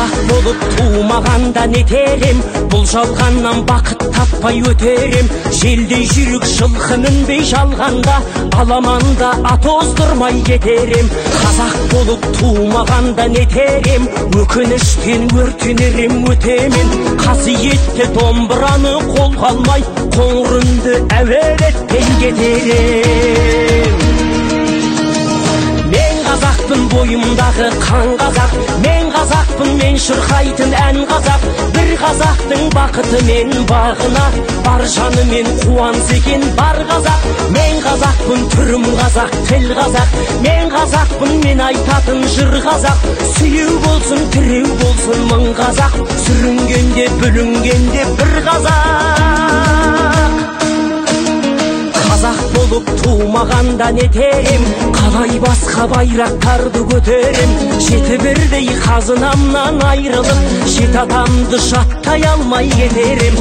Қазақ болып туымағанда нетерем, бұл жалғаннан бақыт таппай өтерем. Желдей жүрек жылқы мінбей жалғанда, аламанда ат оздырмай кетерем. Қазақ болып туымағанда нетерем, өкініштен өртенерем өтемен. Қасиетті домбыраны қолға алмай, қоңыр үнді әуелетпен кетерем. Мен қазақпын, бойымдағы қан қазақ, мен қазақпын, мен шырқайтын ән қазақ. Бір қазақтың бақыты мен бағына, бар жаны мен қуанса екен бар қазақ. Мен қазақпын, түрім қазақ, тіл қазақ, мен қазақпын, мен айтатын жыр қазақ. Сүйеу болсын, тіреу болсын мың қазақ, сүрінгенде бүлінгенде бір қазақ. Қазақ болып туымағанда нетерем, қалай басқа байрақтарды көтерем. Жеті бірдей қазынамнан айрылып, жеті атамды жаттай алмай кетерем.